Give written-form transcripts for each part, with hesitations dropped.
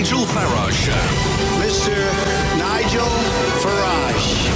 Nigel Farage Show. Mr. Nigel Farage.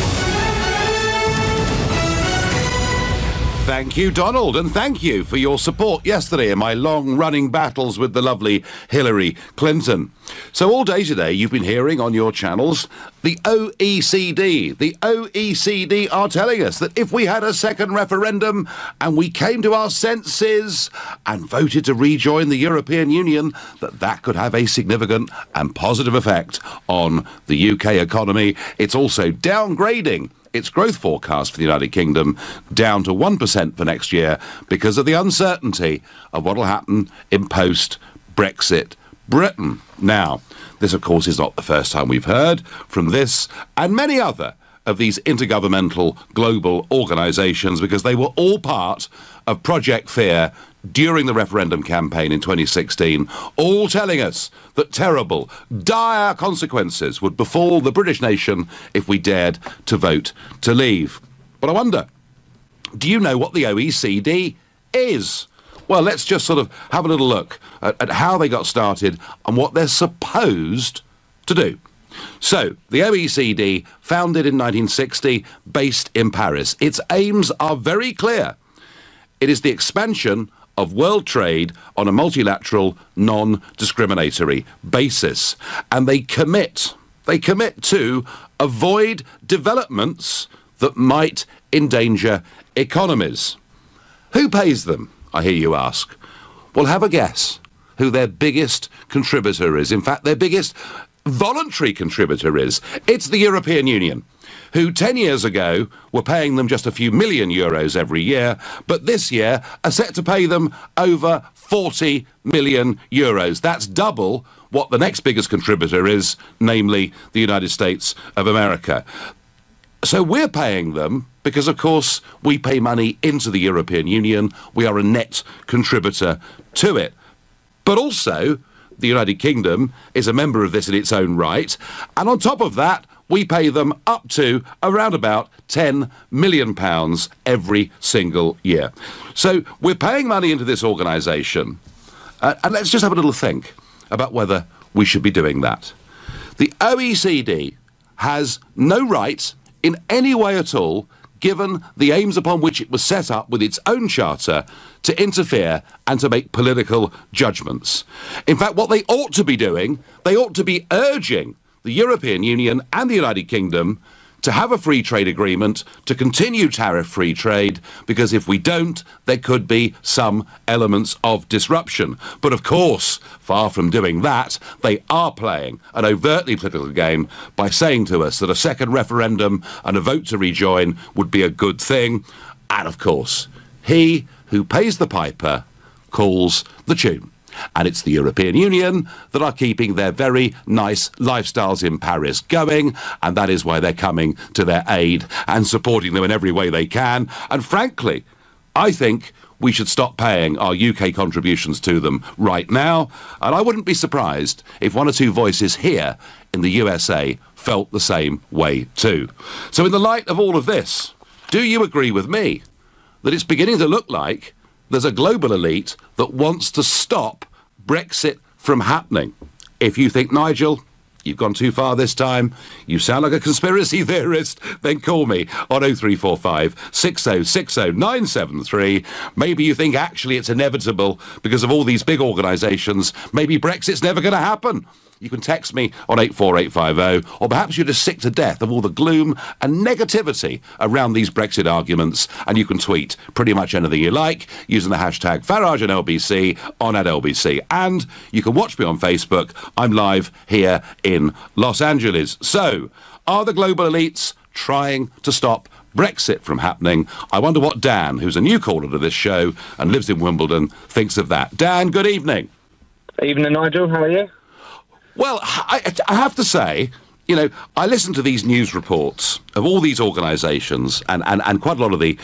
Thank you, Donald, and thank you for your support yesterday in my long-running battles with the lovely Hillary Clinton. So all day today you've been hearing on your channels the OECD. The OECD are telling us that if we had a second referendum and we came to our senses and voted to rejoin the European Union, that could have a significant and positive effect on the UK economy. It's also downgrading its growth forecast for the United Kingdom down to 1% for next year because of the uncertainty of what will happen in post-Brexit Britain. Now, this, of course, is not the first time we've heard from this and many other of these intergovernmental global organisations because they were all part of Project Fear during the referendum campaign in 2016, all telling us that terrible, dire consequences would befall the British nation if we dared to vote to leave. But I wonder, do you know what the OECD is? Well, let's just sort of have a little look at how they got started and what they're supposed to do. So, the OECD, founded in 1960, based in Paris. Its aims are very clear. It is the expansion of world trade on a multilateral, non-discriminatory basis. And they commit to avoid developments that might endanger economies. Who pays them, I hear you ask? Well, have a guess who their biggest contributor is. In fact, their biggest voluntary contributor is. It's the European Union, who 10 years ago were paying them just a few million euros every year, but this year are set to pay them over 40 million euros. That's double what the next biggest contributor is, namely the United States of America. So we're paying them because, of course, we pay money into the European Union. We are a net contributor to it. But also, the United Kingdom is a member of this in its own right. And on top of that, we pay them up to around about £10 million every single year. So we're paying money into this organisation. And let's just have a little think about whether we should be doing that. The OECD has no right in any way at all, given the aims upon which it was set up with its own charter, to interfere and to make political judgments. In fact, what they ought to be doing, they ought to be urging the European Union and the United Kingdom to have a free trade agreement, to continue tariff-free trade, because if we don't, there could be some elements of disruption. But of course, far from doing that, they are playing an overtly political game by saying to us that a second referendum and a vote to rejoin would be a good thing. And of course, he who pays the piper calls the tune. And it's the European Union that are keeping their very nice lifestyles in Paris going, and that is why they're coming to their aid and supporting them in every way they can. And frankly, I think we should stop paying our UK contributions to them right now, and I wouldn't be surprised if one or two voices here in the USA felt the same way too. So in the light of all of this, do you agree with me that it's beginning to look like there's a global elite that wants to stop Brexit from happening? If you think, Nigel, you've gone too far this time, you sound like a conspiracy theorist, then call me on 0345 6060 973. Maybe you think actually it's inevitable because of all these big organisations. Maybe Brexit's never going to happen. You can text me on 84850, or perhaps you're just sick to death of all the gloom and negativity around these Brexit arguments, and you can tweet pretty much anything you like using the hashtag Farage and LBC on @LBC. And you can watch me on Facebook. I'm live here in Los Angeles. So, are the global elites trying to stop Brexit from happening? I wonder what Dan, who's a new caller to this show and lives in Wimbledon, thinks of that. Dan, good evening. Evening, Nigel. How are you? Well, I have to say, you know, I listen to these news reports of all these organisations and quite a lot of the,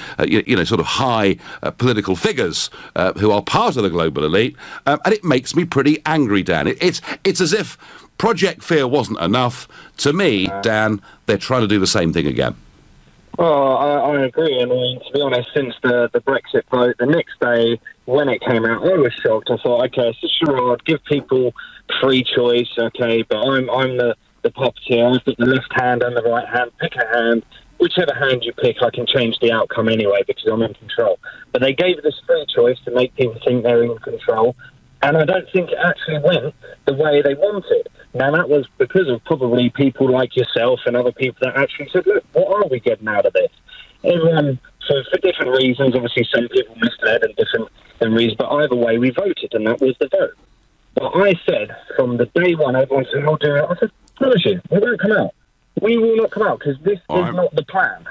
sort of high political figures who are part of the global elite, and it makes me pretty angry, Dan. It's as if Project Fear wasn't enough. To me, Dan, they're trying to do the same thing again. Well, I agree. I mean, to be honest, since the Brexit vote, the next day when it came out, I was shocked. I thought, okay, it's a charade. Give people free choice, okay, but I'm the puppeteer. I've got the left hand and the right hand. Pick a hand. Whichever hand you pick, I can change the outcome anyway because I'm in control. But they gave this free choice to make people think they're in control. And I don't think it actually went the way they wanted. Now, that was because of probably people like yourself and other people that actually said, look, what are we getting out of this? Everyone, so for different reasons, obviously some people misled and different reasons, but either way, we voted, and that was the vote. But I said, from the day one, everyone said, we'll do it. I said, promise you, we won't come out. We will not come out, because this is not the plan.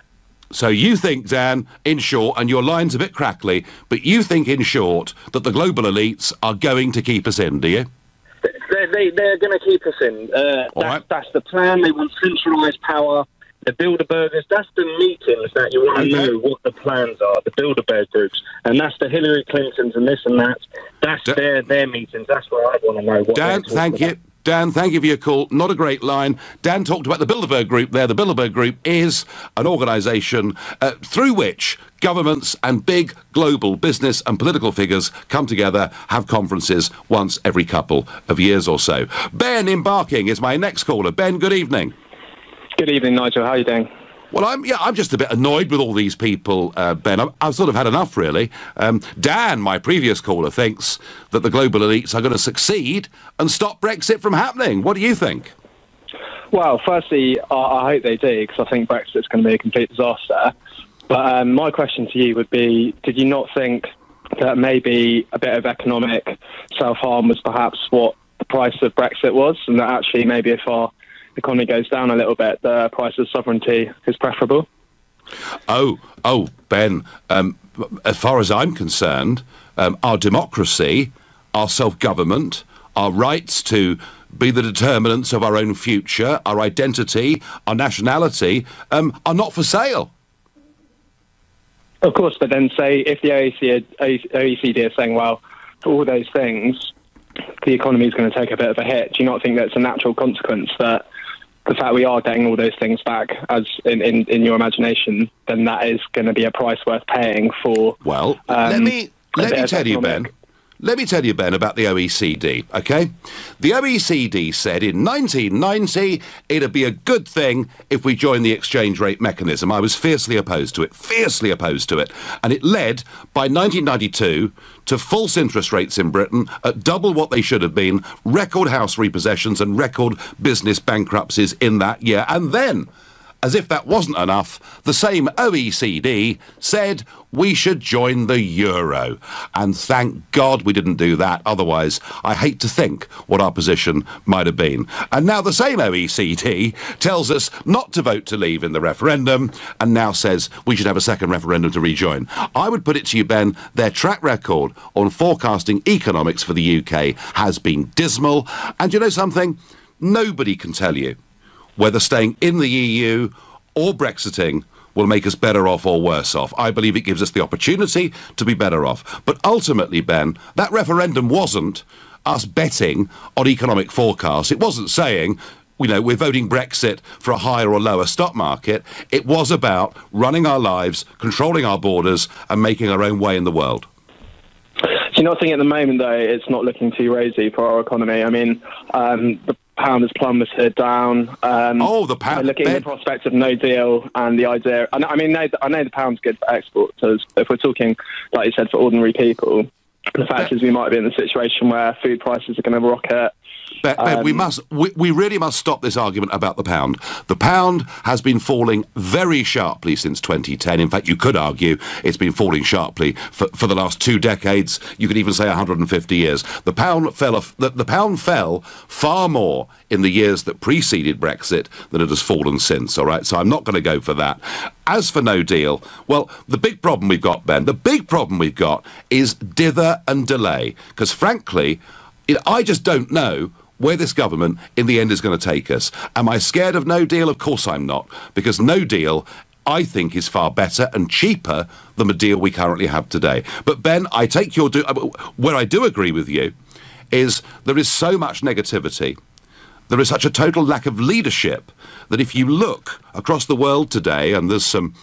So you think, Dan, in short, and your line's a bit crackly, but you think, in short, that the global elites are going to keep us in, do you? They're going to keep us in. That's the plan. They want centralised power. The Bilderbergers, that's the meetings that you want to know what the plans are, the Bilderberg groups. And that's the Hillary Clintons and this and that. That's their meetings. That's where I want to know what Dan, thank you. Dan, thank you for your call. Not a great line. Dan talked about the Bilderberg Group there. The Bilderberg Group is an organisation through which governments and big global business and political figures come together, have conferences once every couple of years or so. Ben in Barking is my next caller. Ben, good evening. Good evening, Nigel. How are you doing? Well, I'm just a bit annoyed with all these people, Ben. I've sort of had enough, really. Dan, my previous caller, thinks that the global elites are going to succeed and stop Brexit from happening. What do you think? Well, firstly, I hope they do, because I think Brexit's going to be a complete disaster. But my question to you would be, did you not think that maybe a bit of economic self-harm was perhaps what the price of Brexit was, and that actually maybe if our economy goes down a little bit, the price of sovereignty is preferable? Oh, Ben, as far as I'm concerned, our democracy, our self-government, our rights to be the determinants of our own future, our identity, our nationality, are not for sale. Of course, but then say if the OECD are saying, well, for all those things, the economy is going to take a bit of a hit, do you not think that's a natural consequence that the fact we are getting all those things back, as in your imagination, then that is going to be a price worth paying for? Well, let me tell you, Ben. Let me tell you, Ben, about the OECD, OK? The OECD said in 1990 it'd be a good thing if we joined the exchange rate mechanism. I was fiercely opposed to it, and it led, by 1992, to false interest rates in Britain at double what they should have been, record house repossessions and record business bankruptcies in that year. And then, as if that wasn't enough, the same OECD said we should join the euro. And thank God we didn't do that. Otherwise, I hate to think what our position might have been. And now the same OECD tells us not to vote to leave in the referendum, and now says we should have a second referendum to rejoin. I would put it to you, Ben, their track record on forecasting economics for the UK has been dismal. And you know something? Nobody can tell you whether staying in the EU or Brexiting will make us better off or worse off. I believe it gives us the opportunity to be better off. But ultimately, Ben, that referendum wasn't us betting on economic forecasts. It wasn't saying, you know, we're voting Brexit for a higher or lower stock market. It was about running our lives, controlling our borders, and making our own way in the world. Do you not think at the moment, though, it's not looking too rosy for our economy? I mean, the pound has plummeted down. The pound. Looking at the prospect of no deal and the idea. I know the pound's good for exporters. If we're talking, like you said, for ordinary people, the fact is we might be in a situation where food prices are going to rocket. Ben, we really must stop this argument about the pound. The pound has been falling very sharply since 2010. In fact, you could argue it's been falling sharply for the last 2 decades. You could even say 150 years. The pound fell far more in the years that preceded Brexit than it has fallen since, all right? So I'm not going to go for that. As for no deal, well, the big problem we've got, Ben, is dither and delay. Because frankly, I just don't know where this government in the end is going to take us. Am I scared of no deal? Of course I'm not, because no deal, I think, is far better and cheaper than the deal we currently have today. But Ben, I take your where I do agree with you is there is so much negativity. There is such a total lack of leadership that if you look across the world today, and there's some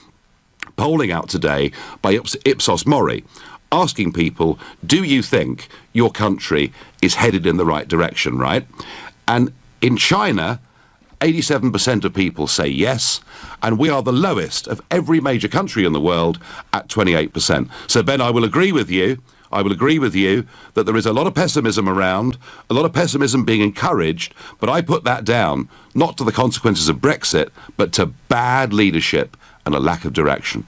polling out today by Ipsos Mori, asking people, do you think your country is headed in the right direction, right? And in China, 87% of people say yes, and we are the lowest of every major country in the world at 28%. So, Ben, I will agree with you. That there is a lot of pessimism around, a lot of pessimism being encouraged, but I put that down not to the consequences of Brexit, but to bad leadership and a lack of direction.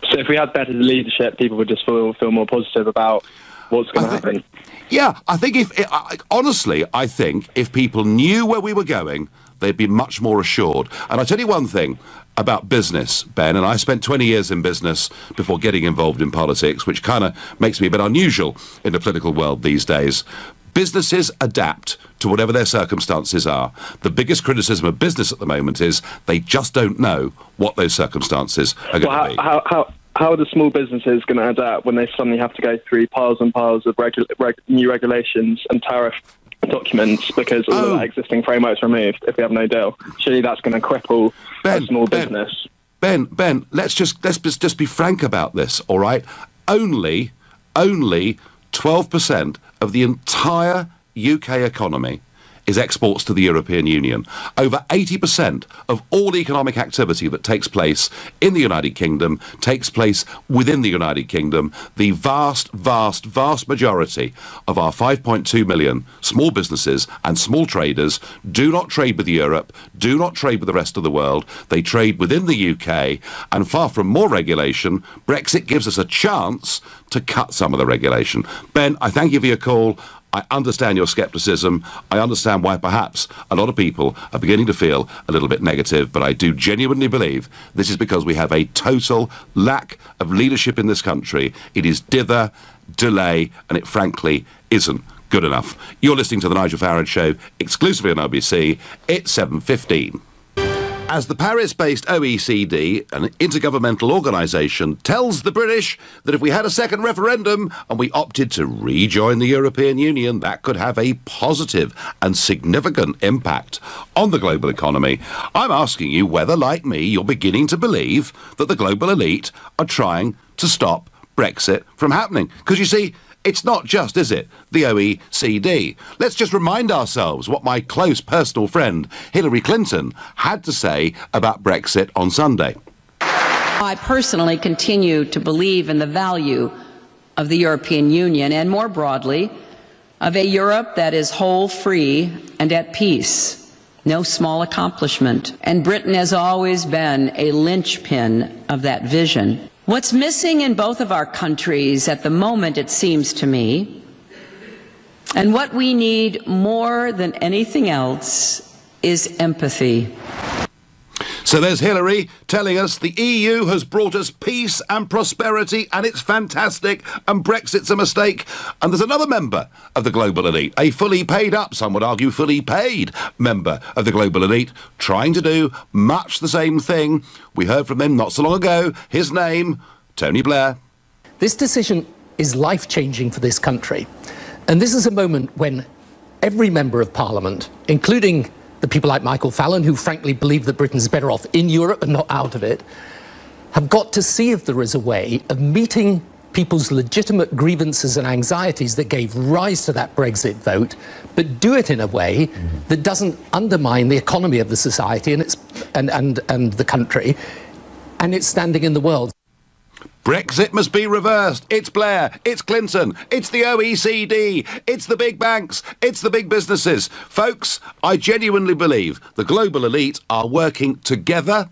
So if we had better leadership, people would just feel more positive about what's going to happen. Yeah, I think honestly, I think if people knew where we were going, they'd be much more assured. And I tell you one thing about business, Ben, and I spent 20 years in business before getting involved in politics, which kind of makes me a bit unusual in the political world these days. Businesses adapt to whatever their circumstances are. The biggest criticism of business at the moment is they just don't know what those circumstances are going to be. How are the small businesses going to adapt when they suddenly have to go through piles and piles of new regulations and tariff documents because all of that existing framework's removed if we have no deal? Surely that's going to cripple a small business. Ben, let's just be frank about this, all right? Only 12% of the entire UK economy is exports to the European Union. Over 80% of all economic activity that takes place in the United Kingdom takes place within the United Kingdom. The vast majority of our 5.2 million small businesses and small traders do not trade with Europe, do not trade with the rest of the world. They trade within the UK, and far from more regulation, Brexit gives us a chance to cut some of the regulation. Ben, I thank you for your call. I understand your scepticism. I understand why perhaps a lot of people are beginning to feel a little bit negative, but I do genuinely believe this is because we have a total lack of leadership in this country. It is dither, delay, and it frankly isn't good enough. You're listening to The Nigel Farage Show, exclusively on LBC. It's 7:15. As the Paris-based OECD, an intergovernmental organisation, tells the British that if we had a second referendum and we opted to rejoin the European Union, that could have a positive and significant impact on the global economy. I'm asking you whether, like me, you're beginning to believe that the global elite are trying to stop Brexit from happening. Because you see, it's not just, is it, the OECD? Let's just remind ourselves what my close personal friend Hillary Clinton had to say about Brexit on Sunday. I personally continue to believe in the value of the European Union and, more broadly, of a Europe that is whole, free, and at peace. No small accomplishment. And Britain has always been a linchpin of that vision. What's missing in both of our countries at the moment, it seems to me, and what we need more than anything else, is empathy. So there's Hillary telling us the EU has brought us peace and prosperity and it's fantastic and Brexit's a mistake. And there's another member of the global elite, a fully paid up, some would argue fully paid member of the global elite, trying to do much the same thing. We heard from him not so long ago. His name, Tony Blair. This decision is life-changing for this country. And this is a moment when every member of Parliament, including the people like Michael Fallon, who frankly believe that Britain's better off in Europe and not out of it, have got to see if there is a way of meeting people's legitimate grievances and anxieties that gave rise to that Brexit vote, but do it in a way that doesn't undermine the economy of the society and the country and its standing in the world. Brexit must be reversed. It's Blair, it's Clinton, it's the OECD, it's the big banks, it's the big businesses. Folks, I genuinely believe the global elite are working together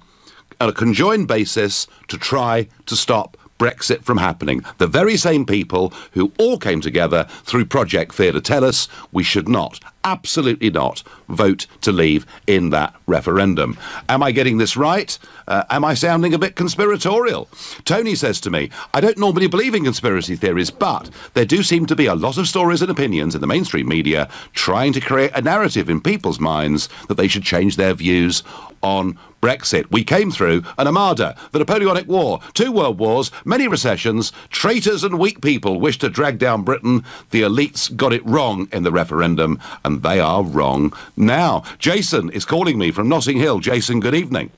on a conjoined basis to try to stop Brexit from happening. The very same people who all came together through Project Fear to tell us we should not, absolutely not, vote to leave in that referendum. Am I getting this right? Am I sounding a bit conspiratorial? Tony says to me, I don't normally believe in conspiracy theories, but there do seem to be a lot of stories and opinions in the mainstream media trying to create a narrative in people's minds that they should change their views on Brexit. We came through an armada, the Napoleonic War, 2 world wars, many recessions, traitors and weak people wish to drag down Britain. The elites got it wrong in the referendum, and they are wrong now. Jason is calling me from Notting Hill. Jason, good evening.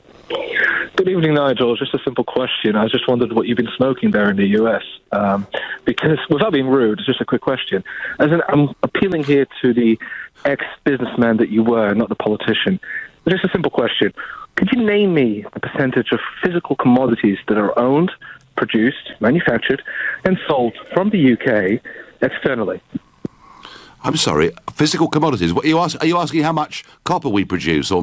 Good evening, Nigel. Just a simple question. I just wondered what you've been smoking there in the US. Because, without being rude, it's just a quick question. I'm appealing here to the ex-businessman that you were, not the politician. Just a simple question. Could you name me the percentage of physical commodities that are owned, produced, manufactured, and sold from the UK externally? I'm sorry, physical commodities. What are you asking how much copper we produce or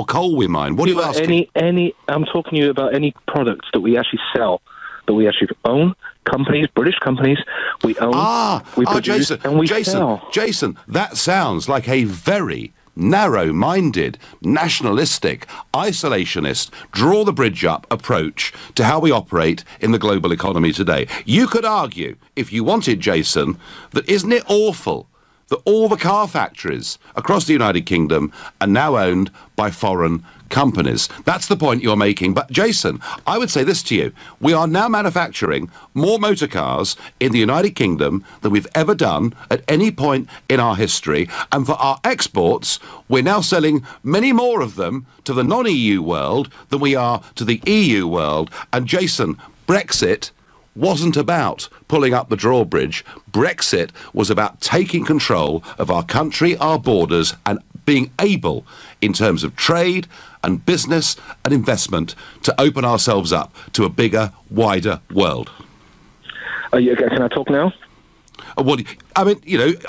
coal we mine? What are you asking? I'm talking to you about any products that we actually sell, that we actually own. Companies, British companies, we own, we produce, Jason, and we sell. Jason, that sounds like a very narrow-minded, nationalistic, isolationist, draw the bridge up approach to how we operate in the global economy today. You could argue, if you wanted, Jason, that isn't it awful that all the car factories across the United Kingdom are now owned by foreign companies. That's the point you're making. But, Jason, I would say this to you. We are now manufacturing more motor cars in the United Kingdom than we've ever done at any point in our history. And for our exports, we're now selling many more of them to the non-EU world than we are to the EU world. And, Jason, Brexit wasn't about pulling up the drawbridge. Brexit was about taking control of our country, our borders, and being able, in terms of trade and business and investment, to open ourselves up to a bigger, wider world. Can I talk now? Well, I mean,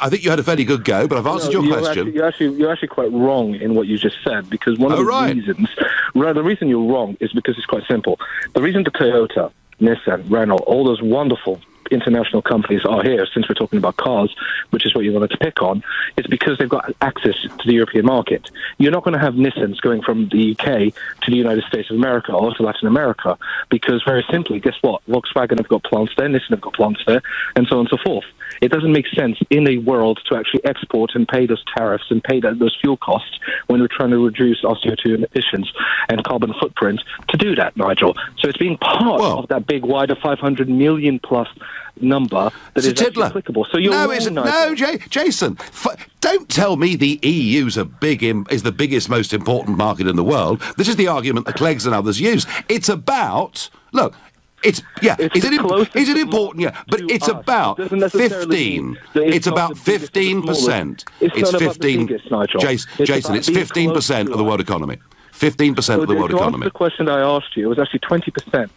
I think you had a fairly good go, but I've answered your question. You're actually quite wrong in what you just said, because one of the reasons... The reason you're wrong is because it's quite simple. The reason the Toyota, Nissan, Renault, all those wonderful international companies are here, since we're talking about cars, which is what you wanted to pick on, is because they've got access to the European market. You're not going to have Nissans going from the UK to the United States of America or to Latin America, because very simply, guess what? Volkswagen have got plants there, Nissan have got plants there, and so on and so forth. It doesn't make sense in a world to actually export and pay those tariffs and pay those fuel costs when we're trying to reduce our CO2 emissions and carbon footprint to do that, Nigel. So it's being part of that big, wider 500 million plus number that is actually applicable. So you're Jason, don't tell me the EU's is the biggest, most important market in the world. This is the argument that Cleggs and others use. It's about, look, is it important? Yeah, but it's about 15. It's about 15%. It's 15. Jason, it's 15% of the world economy. 15% of the world economy. The question that I asked you, it was actually 20%.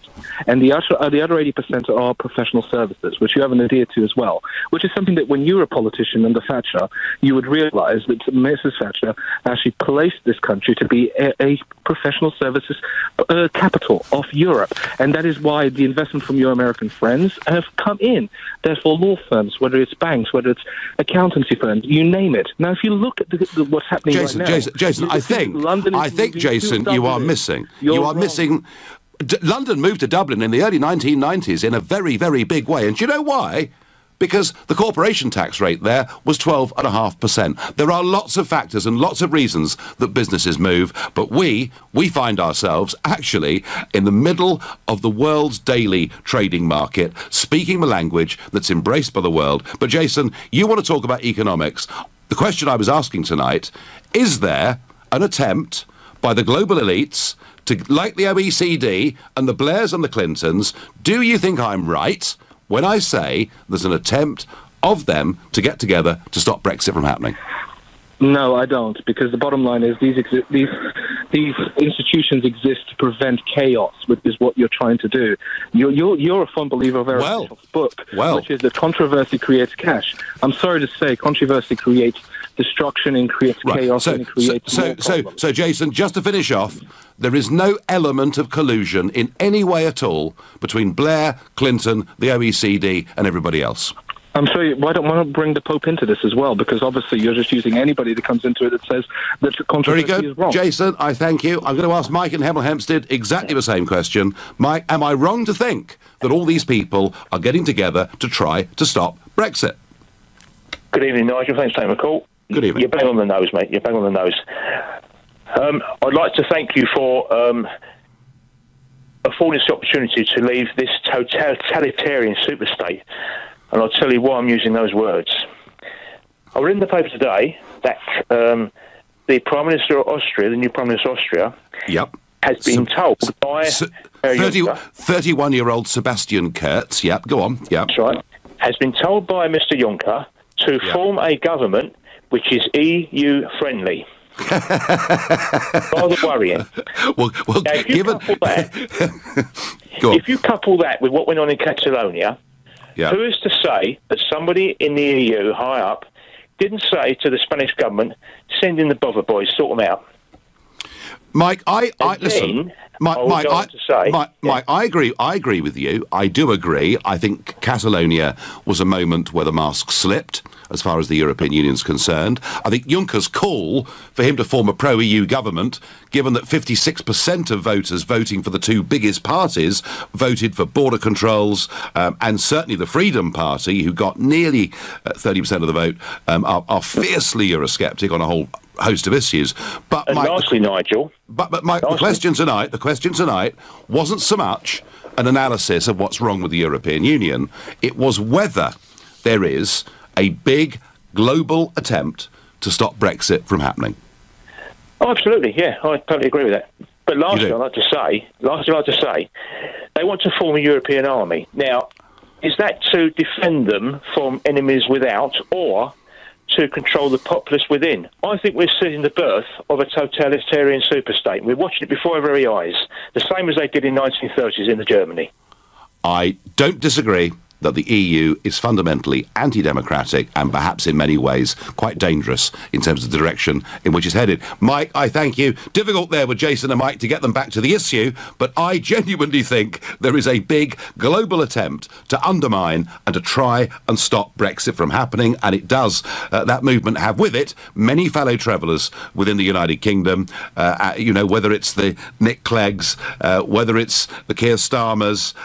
And the other 80% are professional services, which you haven't adhered to as well, which is something that when you were a politician under Thatcher, you would realise that Mrs. Thatcher actually placed this country to be a professional services capital of Europe. And that is why the investment from your American friends have come in. Therefore, law firms, whether it's banks, whether it's accountancy firms, you name it. Now, if you look at what's happening right now... Jason, I think, Jason, you are missing. London moved to Dublin in the early 1990s in a very, very big way. And do you know why? Because the corporation tax rate there was 12.5%. There are lots of factors and lots of reasons that businesses move, but we find ourselves actually in the middle of the world's daily trading market, speaking the language that's embraced by the world. But Jason, you want to talk about economics. The question I was asking tonight, is there an attempt by the global elites to, like the OECD and the Blairs and the Clintons, do you think I'm right when I say there's an attempt of them to get together to stop Brexit from happening? No, I don't, because the bottom line is these institutions exist to prevent chaos, which is what you're trying to do. You're a fond believer of Aristotle's book, which is that controversy creates cash. I'm sorry to say, controversy creates destruction and creates chaos and creates more problems. So, Jason, just to finish off, there is no element of collusion in any way at all between Blair, Clinton, the OECD, and everybody else. I'm sorry, why don't bring the Pope into this as well? Because obviously you're just using anybody that comes into it that says that controversy is wrong. Jason, I thank you. I'm going to ask Mike in Hemel Hempstead exactly the same question. Mike, am I wrong to think that all these people are getting together to try to stop Brexit? Good evening, Nigel. Thanks for taking the call. Good evening. You're bang on the nose, mate. You're bang on the nose. I'd like to thank you for affording us the opportunity to leave this totalitarian superstate. And I'll tell you why I'm using those words. I read in the paper today that the Prime Minister of Austria, the new Prime Minister of Austria, has been told by 31-year-old Sebastian Kurz. Yep, go on. Yep. That's right. Has been told by Mr. Juncker to form a government which is EU friendly. Rather worrying. Well, now, if you couple that with what went on in Catalonia, who is to say that somebody in the EU high up didn't say to the Spanish government, send in the bother boys, sort them out? Mike, listen. Mike, I agree. I agree with you. I do agree. I think Catalonia was a moment where the mask slipped, as far as the European Union's concerned. I think Juncker's call for him to form a pro-EU government, given that 56% of voters voting for the two biggest parties voted for border controls, and certainly the Freedom Party, who got nearly 30% of the vote, are fiercely Eurosceptic on a whole host of issues. But and Mike, lastly, Nigel. But Mike, the question tonight wasn't so much an analysis of what's wrong with the European Union. It was whether there is a big global attempt to stop Brexit from happening. Oh, absolutely, yeah, I totally agree with that. But lastly, I'd like to say, they want to form a European army. Now, is that to defend them from enemies without, or to control the populace within? I think we're seeing the birth of a totalitarian superstate. We're watching it before our very eyes, the same as they did in 1930s in Germany. I don't disagree that the EU is fundamentally anti-democratic and perhaps in many ways quite dangerous in terms of the direction in which it's headed. Mike, I thank you. Difficult there with Jason and Mike to get them back to the issue, but I genuinely think there is a big global attempt to undermine and to try and stop Brexit from happening, and it does, that movement, have with it many fellow travellers within the United Kingdom, whether it's the Nick Cleggs, whether it's the Keir Starmers,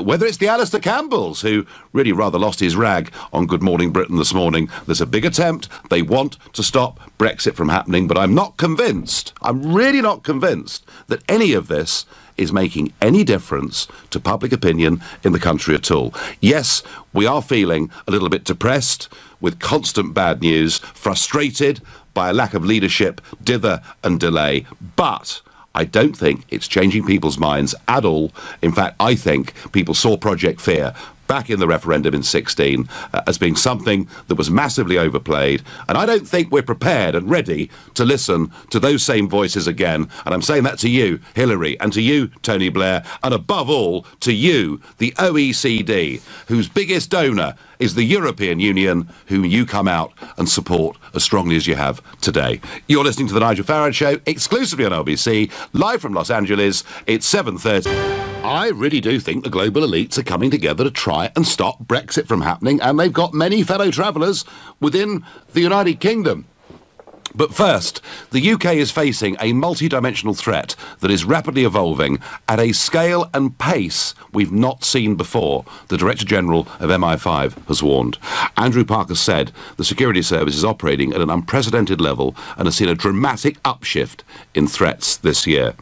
whether it's the Alistair Campbells, who really rather lost his rag on Good Morning Britain this morning. There's a big attempt. They want to stop Brexit from happening, but I'm not convinced, I'm really not convinced, that any of this is making any difference to public opinion in the country at all. Yes, we are feeling a little bit depressed with constant bad news, frustrated by a lack of leadership, dither and delay, but I don't think it's changing people's minds at all. In fact, I think people saw Project Fear back in the referendum in 16 as being something that was massively overplayed, and I don't think we're prepared and ready to listen to those same voices again. And I'm saying that to you, Hillary, and to you, Tony Blair, and above all to you, the OECD, whose biggest donor is the European Union, whom you come out and support as strongly as you have today. You're listening to the Nigel Farage Show, exclusively on LBC, live from Los Angeles. It's 7:30. I really do think the global elites are coming together to try and stop Brexit from happening, and they've got many fellow travellers within the United Kingdom. But first, the UK is facing a multi-dimensional threat that is rapidly evolving at a scale and pace we've not seen before, the Director General of MI5 has warned. Andrew Parker said the security service is operating at an unprecedented level and has seen a dramatic upshift in threats this year.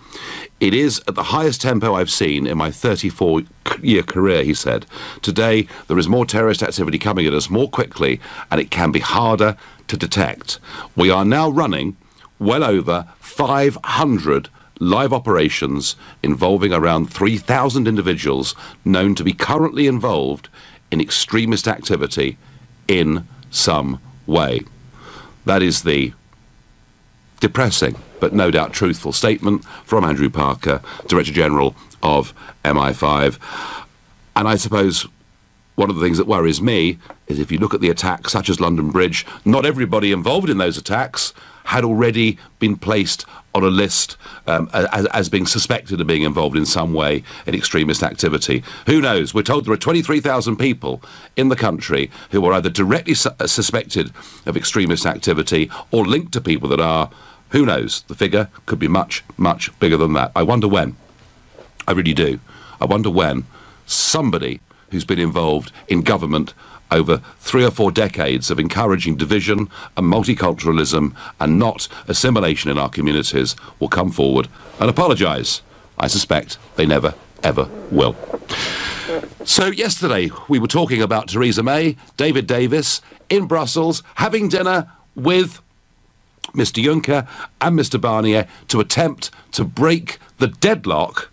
It is at the highest tempo I've seen in my 34-year career, he said. Today, there is more terrorist activity coming at us more quickly, and it can be harder to detect. We are now running well over 500 live operations involving around 3,000 individuals known to be currently involved in extremist activity in some way. That is the depressing but no doubt truthful statement from Andrew Parker, Director General of MI5. And I suppose one of the things that worries me is if you look at the attacks such as London Bridge, not everybody involved in those attacks had already been placed on a list as being suspected of being involved in some way in extremist activity. Who knows? We're told there are 23,000 people in the country who are either directly suspected of extremist activity or linked to people that are. Who knows? The figure could be much, much bigger than that. I wonder when. I really do. I wonder when somebody who's been involved in government over 3 or 4 decades of encouraging division and multiculturalism and not assimilation in our communities will come forward and apologise. I suspect they never, ever will. So yesterday we were talking about Theresa May, David Davis, in Brussels, having dinner with Mr Juncker and Mr Barnier to attempt to break the deadlock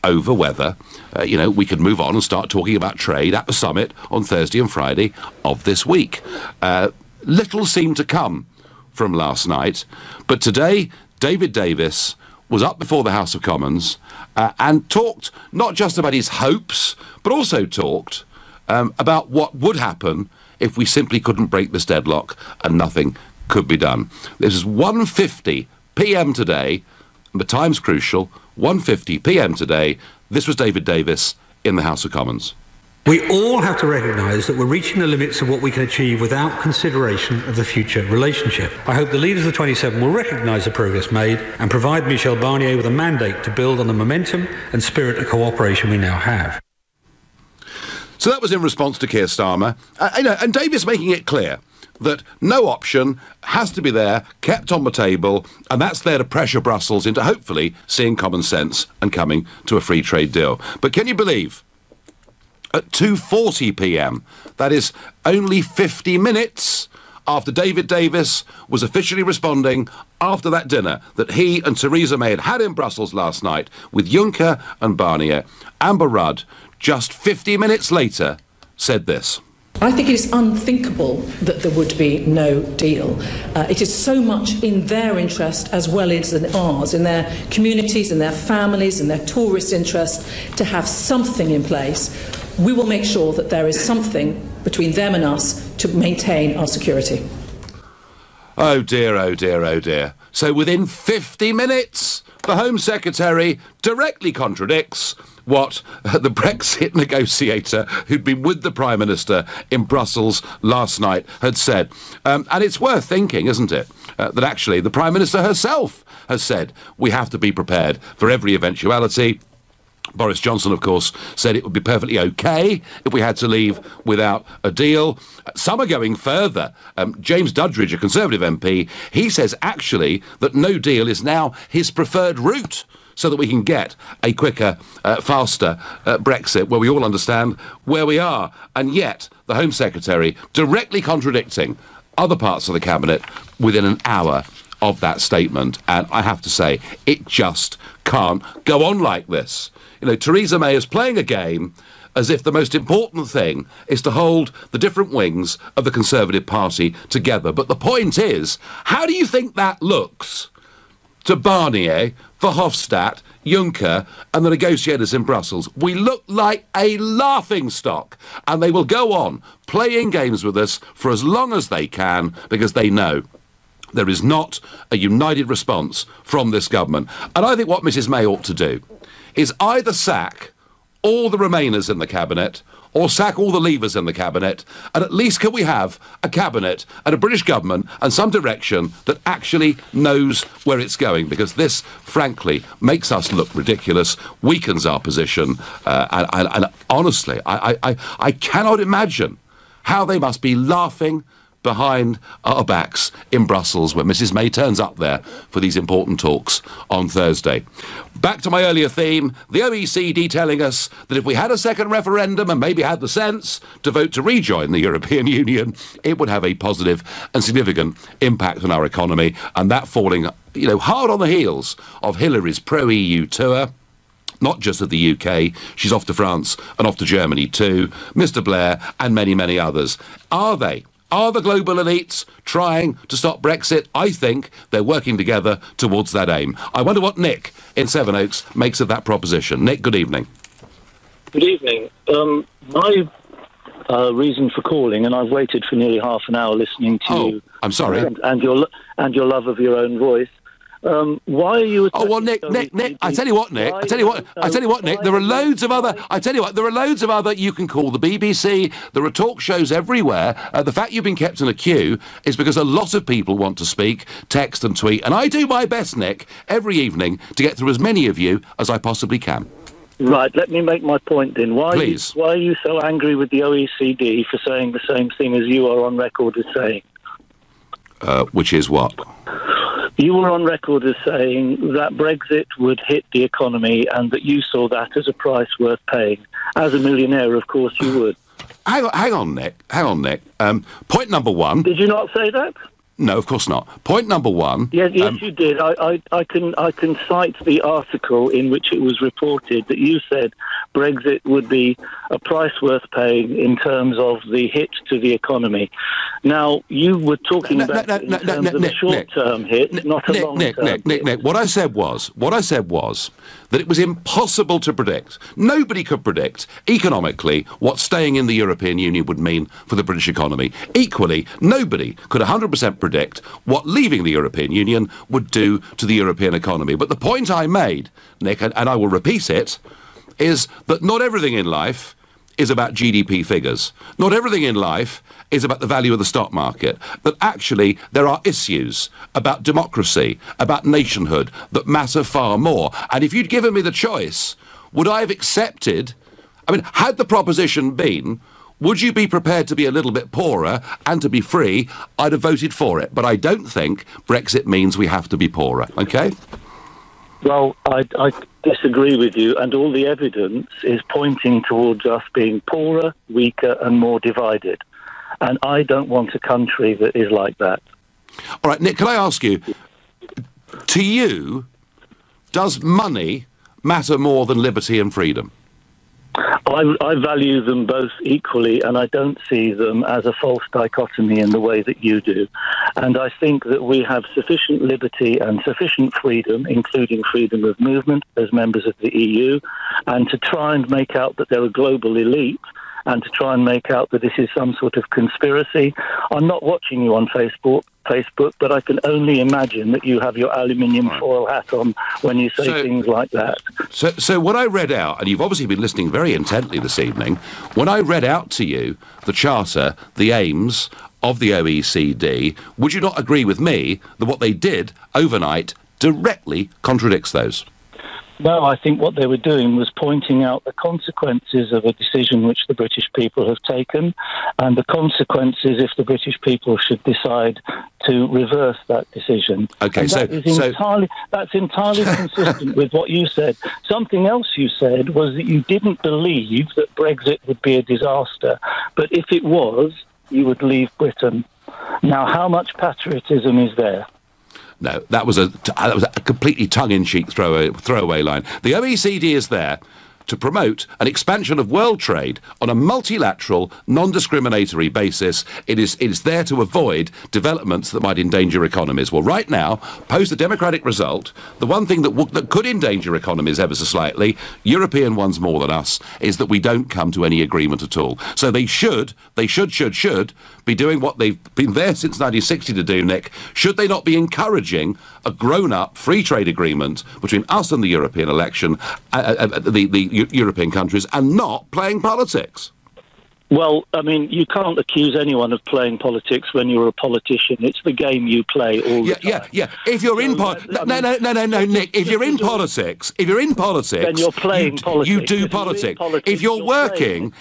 over whether, we could move on and start talking about trade at the summit on Thursday and Friday of this week. Little seemed to come from last night, but today David Davis was up before the House of Commons and talked not just about his hopes, but also talked about what would happen if we simply couldn't break this deadlock and nothing could be done. This is 1:50 p.m. today, and the time's crucial, 1:50 p.m. today. This was David Davis in the House of Commons. We all have to recognise that we're reaching the limits of what we can achieve without consideration of the future relationship. I hope the leaders of the 27 will recognise the progress made and provide Michel Barnier with a mandate to build on the momentum and spirit of cooperation we now have. So that was in response to Keir Starmer, and Davis making it clear that no option has to be there, kept on the table, and that's there to pressure Brussels into hopefully seeing common sense and coming to a free trade deal. But can you believe, at 2:40 p.m, that is only 50 minutes after David Davis was officially responding after that dinner that he and Theresa May had in Brussels last night with Juncker and Barnier, Amber Rudd, just 50 minutes later, said this. I think it is unthinkable that there would be no deal. It is so much in their interest as well as in ours, in their communities, in their families, in their tourist interest, to have something in place. We will make sure that there is something between them and us to maintain our security. Oh dear, oh dear, oh dear. So within 50 minutes, the Home Secretary directly contradicts what the Brexit negotiator who'd been with the Prime Minister in Brussels last night had said. And it's worth thinking, isn't it, that actually the Prime Minister herself has said we have to be prepared for every eventuality. Boris Johnson, of course, said it would be perfectly OK if we had to leave without a deal. Some are going further. James Duddridge, a Conservative MP, he says actually that no deal is now his preferred route so that we can get a quicker, faster Brexit where we all understand where we are. And yet, the Home Secretary directly contradicting other parts of the Cabinet within an hour of that statement. And I have to say, it just can't go on like this. Theresa May is playing a game as if the most important thing is to hold the different wings of the Conservative Party together. But the point is, how do you think that looks to Barnier, Verhofstadt, Juncker and the negotiators in Brussels? We look like a laughingstock, and they will go on playing games with us for as long as they can because they know there is not a united response from this government. And I think what Mrs May ought to do is either sack all the Remainers in the Cabinet or sack all the Leavers in the Cabinet, and at least can we have a Cabinet and a British government and some direction that actually knows where it's going, because this, frankly, makes us look ridiculous, weakens our position, and honestly, I cannot imagine how they must be laughing behind our backs in Brussels when Mrs May turns up there for these important talks on Thursday. Back to my earlier theme, the OECD telling us that if we had a second referendum and maybe had the sense to vote to rejoin the European Union, it would have a positive and significant impact on our economy, and that falling, hard on the heels of Hillary's pro-EU tour. Not just of the UK, she's off to France and off to Germany too, Mr Blair and many, many others. Are the global elites trying to stop Brexit? I think they're working together towards that aim. I wonder what Nick in Sevenoaks makes of that proposition. Nick, good evening. Good evening. My reason for calling, and I've waited for nearly half an hour listening to you. I'm sorry. And your love of your own voice. Why are you? Oh well, Nick. I tell you what, Nick. I tell you what, Nick. There are loads of other. I tell you what. There are loads of other. You can call the BBC. There are talk shows everywhere. The fact you've been kept in a queue is because a lot of people want to speak, text, and tweet. And I do my best, Nick, every evening to get through as many of you as I possibly can. Right. Let me make my point then. Please. Why are you so angry with the OECD for saying the same thing as you are on record as saying? Which is what? You were on record as saying that Brexit would hit the economy and that you saw that as a price worth paying. As a millionaire, of course, you would. Hang on, Nick. Point number one. Did you not say that? No, of course not. Point number one. Yes, you did. I can cite the article in which it was reported that you said Brexit would be a price worth paying in terms of the hit to the economy. Now, you were talking about the short-term hit, not a long-term hit. Nick, what I said was that it was impossible to predict. Nobody could predict economically what staying in the European Union would mean for the British economy. Equally, nobody could 100% predict what leaving the European Union would do to the European economy. But the point I made, Nick, and I will repeat it, is that not everything in life is about GDP figures. Not everything in life is about the value of the stock market. But actually, there are issues about democracy, about nationhood, that matter far more. And if you'd given me the choice, would I have accepted... I mean, had the proposition been, would you be prepared to be a little bit poorer and to be free, I'd have voted for it. But I don't think Brexit means we have to be poorer, OK? Well, I disagree with you, and all the evidence is pointing towards us being poorer, weaker and more divided. And I don't want a country that is like that. All right, Nick, can I ask you, to you, does money matter more than liberty and freedom? I value them both equally, and I don't see them as a false dichotomy in the way that you do. And I think that we have sufficient liberty and sufficient freedom, including freedom of movement as members of the EU, and to try and make out that they're a global elite and to try and make out that this is some sort of conspiracy. I'm not watching you on Facebook, but I can only imagine that you have your aluminium foil hat on when you say things like that. So when I read out, and you've obviously been listening very intently this evening, when I read out to you the Charter, the aims of the OECD, would you not agree with me that what they did overnight directly contradicts those? No, I think what they were doing was pointing out the consequences of a decision which the British people have taken, and the consequences if the British people should decide to reverse that decision. Okay, that's entirely consistent with what you said. Something else you said was that you didn't believe that Brexit would be a disaster, but if it was, you would leave Britain. Now, how much patriotism is there? No, that was a completely tongue-in-cheek throwaway line. The OECD is there to promote an expansion of world trade on a multilateral, non-discriminatory basis. It is there to avoid developments that might endanger economies. Well, right now, post the democratic result, the one thing that could endanger economies ever so slightly, European ones more than us, is that we don't come to any agreement at all. So they should be doing what they've been there since 1960 to do, Nick. Should they not be encouraging a grown-up free trade agreement between us and the European election, the European countries, and not playing politics? Well, I mean, you can't accuse anyone of playing politics when you're a politician. It's the game you play all the time. Yeah. If you're in no, Nick. If you're in politics, then you're playing politics. You do politics. If you're working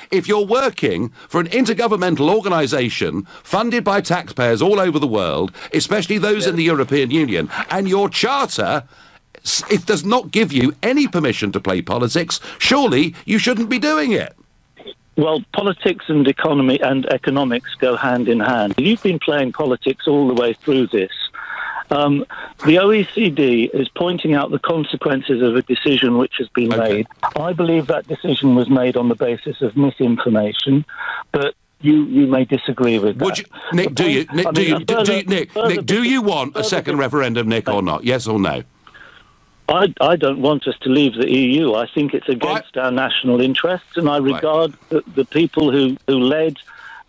for an intergovernmental organisation funded by taxpayers all over the world, especially those in the European Union, and your charter, it does not give you any permission to play politics, surely you shouldn't be doing it. Well, politics and economy and economics go hand in hand. You've been playing politics all the way through this. The OECD is pointing out the consequences of a decision which has been made. I believe that decision was made on the basis of misinformation, but you may disagree with that. Nick, do you want a second referendum, Nick, or not? Yes or no? I don't want us to leave the EU. I think it's against our national interests, and I regard the people who led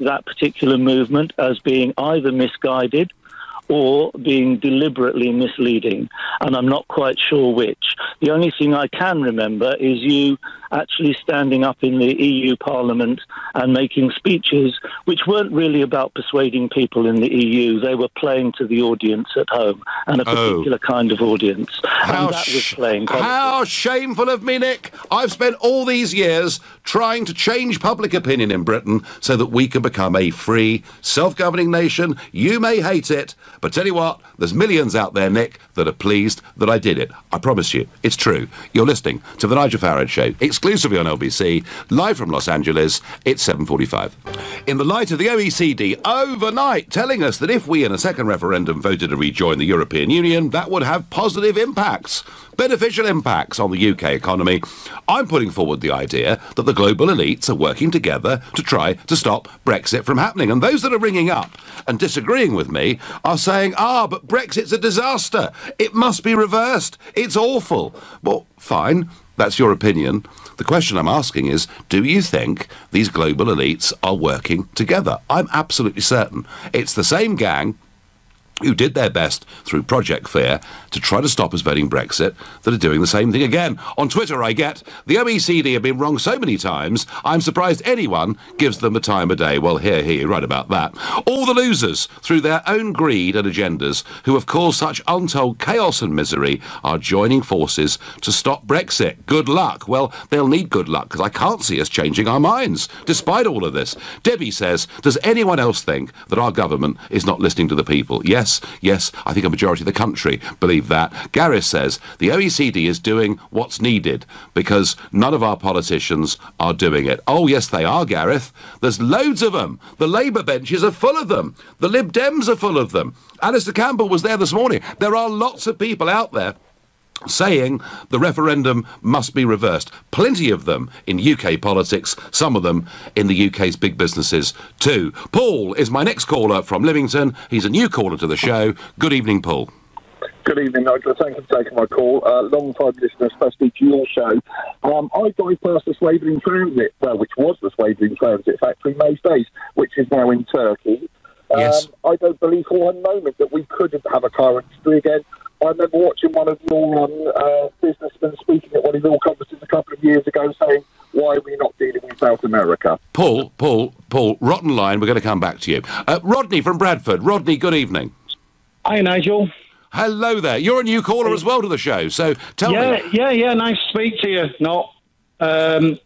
that particular movement as being either misguided or being deliberately misleading, and I'm not quite sure which. The only thing I can remember is you actually standing up in the EU Parliament and making speeches which weren't really about persuading people in the EU. They were playing to the audience at home, and a particular kind of audience. And that was playing politics. How shameful of me, Nick. I've spent all these years trying to change public opinion in Britain so that we can become a free, self-governing nation. You may hate it, But tell you what, there's millions out there, Nick, that are pleased that I did it. I promise you, it's true. You're listening to The Nigel Farage Show, exclusively on LBC, live from Los Angeles. It's 7:45. In the light of the OECD overnight telling us that if we in a second referendum voted to rejoin the European Union, that would have positive impacts, beneficial impacts on the UK economy, I'm putting forward the idea that the global elites are working together to try to stop Brexit from happening. And those that are ringing up and disagreeing with me are saying, but Brexit's a disaster. It must be reversed. It's awful. Well, fine. That's your opinion. The question I'm asking is, do you think these global elites are working together? I'm absolutely certain. It's the same gang who did their best through Project Fear to try to stop us voting Brexit that are doing the same thing again. On Twitter I get, the OECD have been wrong so many times, I'm surprised anyone gives them the time of day. Well, here, you're right about that. All the losers, through their own greed and agendas, who have caused such untold chaos and misery, are joining forces to stop Brexit. Good luck. Well, they'll need good luck, because I can't see us changing our minds, despite all of this. Debbie says, does anyone else think that our government is not listening to the people? Yes, I think a majority of the country believe that. Gareth says the OECD is doing what's needed because none of our politicians are doing it. Oh, yes, they are, Gareth. There's loads of them. The Labour benches are full of them. The Lib Dems are full of them. Alistair Campbell was there this morning. There are lots of people out there saying the referendum must be reversed. Plenty of them in UK politics, some of them in the UK's big businesses too. Paul is my next caller from Livingston. He's a new caller to the show. Good evening, Paul. Good evening, Nigel. Thank you for taking my call. Long-time listener, especially to your show. I drive past the Swaddling Transit, which was the Swaddling Transit factory most days, which is now in Turkey. Yes. I don't believe for one moment that we couldn't have a car industry again. I remember watching one of your businessmen speaking at one of your conferences a couple of years ago saying, why are we not dealing with South America? Paul, rotten line, we're going to come back to you. Rodney from Bradford. Rodney, good evening. Hi, Nigel. Hello there. You're a new caller as well to the show, so tell me. Yeah, nice to speak to you. I'm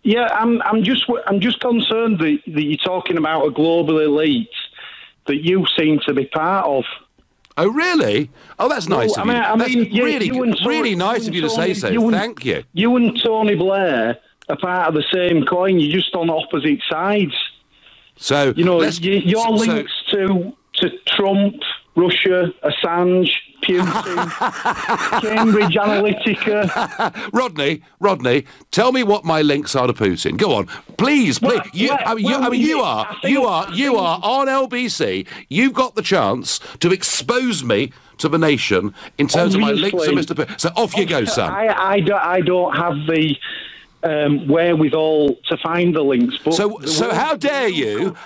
just concerned that you're talking about a global elite that you seem to be part of. Oh, really? Oh, that's nice of you. That's really nice of you to say so. Thank you. You and Tony Blair are part of the same coin. You're just on opposite sides. So, your links to Trump, Russia, Assange, Putin, Cambridge Analytica. Rodney, tell me what my links are to Putin. Go on, please. You are on LBC. You've got the chance to expose me to the nation in terms of my links to Mr. Putin. So off you go, son. I don't have the wherewithal to find the links. But so how dare you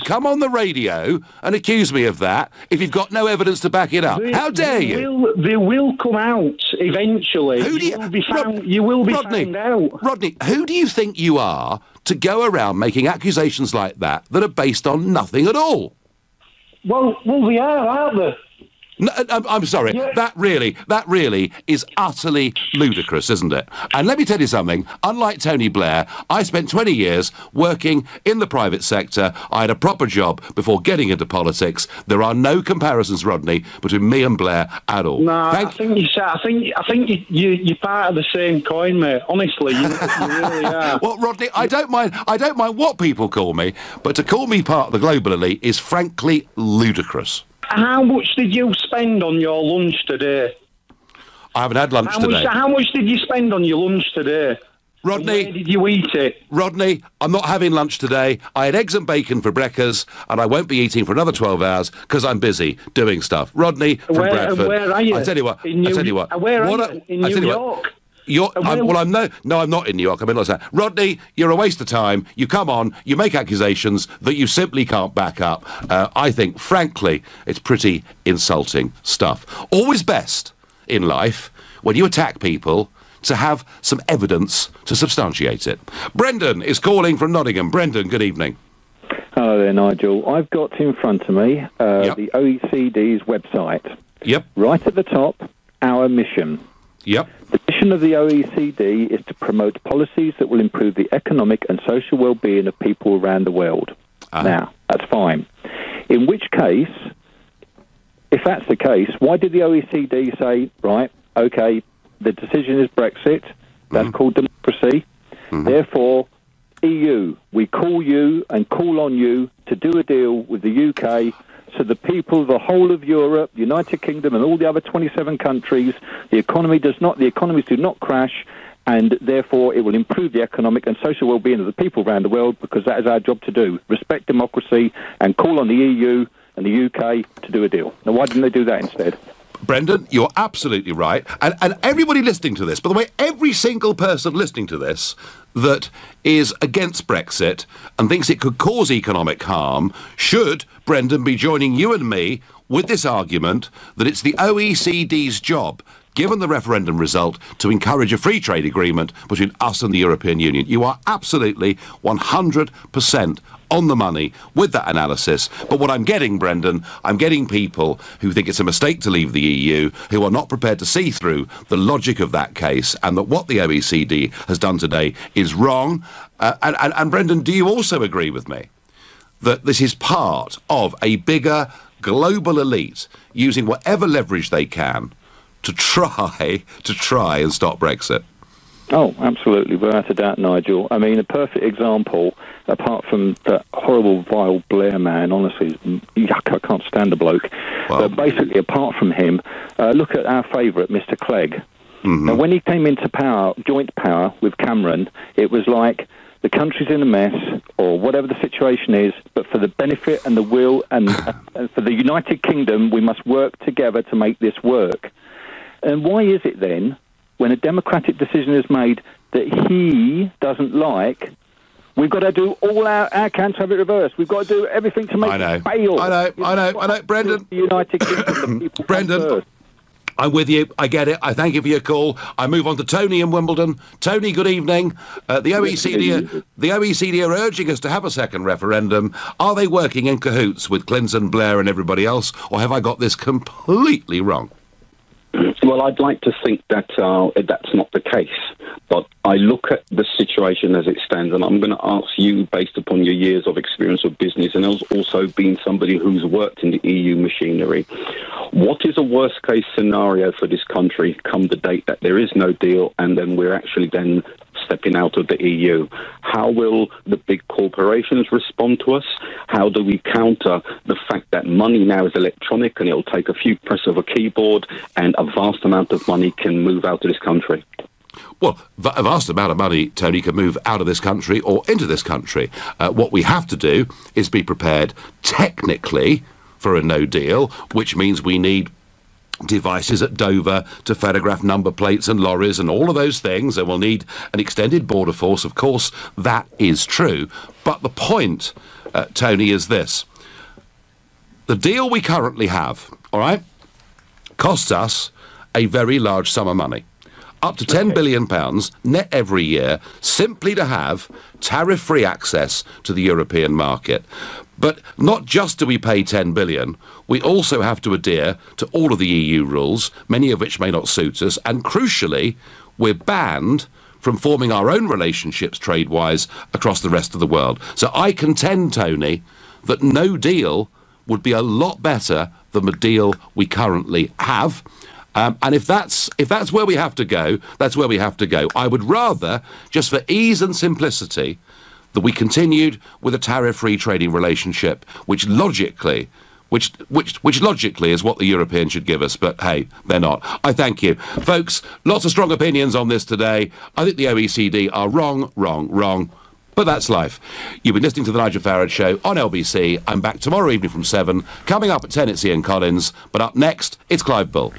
come on the radio and accuse me of that if you've got no evidence to back it up? How dare you? They will come out eventually. You will be found out. Rodney, who do you think you are to go around making accusations like that are based on nothing at all? Well, they are, aren't they? No, I'm sorry. Yeah. That really is utterly ludicrous, isn't it? And let me tell you something. Unlike Tony Blair, I spent 20 years working in the private sector. I had a proper job before getting into politics. There are no comparisons, Rodney, between me and Blair at all. No, I think you're part of the same coin, mate. Honestly, you really are. Well, Rodney, I don't mind what people call me, but to call me part of the global elite is frankly ludicrous. How much did you spend on your lunch today? I haven't had lunch today. How much did you spend on your lunch today? Rodney, where did you eat it? Rodney, I'm not having lunch today. I had eggs and bacon for breakfast, and I won't be eating for another 12 hours because I'm busy doing stuff. Rodney from Bradford. Where are you? I tell you what. Where are you? In New York? I'm not in New York. I'm in Los Angeles. Rodney, you're a waste of time. You come on, you make accusations that you simply can't back up. I think, frankly, it's pretty insulting stuff. Always best in life, when you attack people, to have some evidence to substantiate it. Brendan is calling from Nottingham. Brendan, good evening. Hello there, Nigel. I've got in front of me the OECD's website. Yep. Right at the top, our mission. Yep. The mission of the OECD is to promote policies that will improve the economic and social well-being of people around the world. Now, that's fine. In which case, if that's the case, why did the OECD say, right, okay, the decision is Brexit, that's called democracy, therefore, EU, we call you and call on you to do a deal with the UK so the people, the whole of Europe, United Kingdom and all the other 27 countries, the economies do not crash, and therefore it will improve the economic and social well-being of the people around the world, because that is our job to do, respect democracy and call on the EU and the UK to do a deal. Now, why didn't they do that instead? Brendan, you're absolutely right. And everybody listening to this, by the way, every single person listening to this that is against Brexit and thinks it could cause economic harm should, Brendan, be joining you and me with this argument that it's the OECD's job, given the referendum result, to encourage a free trade agreement between us and the European Union. You are absolutely 100% on the money with that analysis. But what I'm getting, Brendan, I'm getting people who think it's a mistake to leave the EU, who are not prepared to see through the logic of that case, and that what the OECD has done today is wrong. And Brendan, do you also agree with me that this is part of a bigger global elite using whatever leverage they can to try and stop Brexit? Oh, absolutely, without a doubt, Nigel. I mean, a perfect example, apart from that horrible, vile Blair man, honestly, yuck, I can't stand the bloke. Well, but basically, apart from him, look at our favourite, Mr. Clegg. Now, when he came into power, joint power with Cameron, it was like the country's in a mess, or whatever the situation is, but for the benefit and the will and for the United Kingdom, we must work together to make this work. And why is it then, when a democratic decision is made that he doesn't like, we've got to do all our can to have it reversed. We've got to do everything to make it fail. I know, Brendan. The United Kingdom, the people Brendan, I'm with you. I get it. I thank you for your call. I move on to Tony in Wimbledon. Tony, good evening. The OECD are urging us to have a second referendum. Are they working in cahoots with Clinton, Blair and everybody else, or have I got this completely wrong? Well, I'd like to think that that's not the case. But I look at the situation as it stands, and I'm going to ask you, based upon your years of experience of business, and also being somebody who's worked in the EU machinery, what is a worst-case scenario for this country come the date that there is no deal, and then we're actually then stepping out of the EU? How will the big corporations respond to us? How do we counter the fact that money now is electronic and it'll take a few press of a keyboard and a vast amount of money can move out of this country? Well, a vast amount of money, Tony, can move out of this country or into this country. What we have to do is be prepared technically for a no deal, which means we need devices at Dover to photograph number plates and lorries and all of those things, and we'll need an extended border force. Of course, that is true. But the point, Tony, is this. The deal we currently have, all right, costs us a very large sum of money. Up to £10 billion net every year, simply to have tariff-free access to the European market. But not just do we pay $10 billion, we also have to adhere to all of the EU rules, many of which may not suit us, and crucially, we're banned from forming our own relationships trade-wise across the rest of the world. So I contend, Tony, that no deal would be a lot better than the deal we currently have. And if that's where we have to go, that's where we have to go. I would rather, just for ease and simplicity, that we continued with a tariff-free trading relationship, which logically is what the Europeans should give us. But hey, they're not. I thank you, folks. Lots of strong opinions on this today. I think the OECD are wrong. But that's life. You've been listening to the Nigel Farage Show on LBC. I'm back tomorrow evening from 7. Coming up at 10, it's Ian Collins. But up next, it's Clive Bull.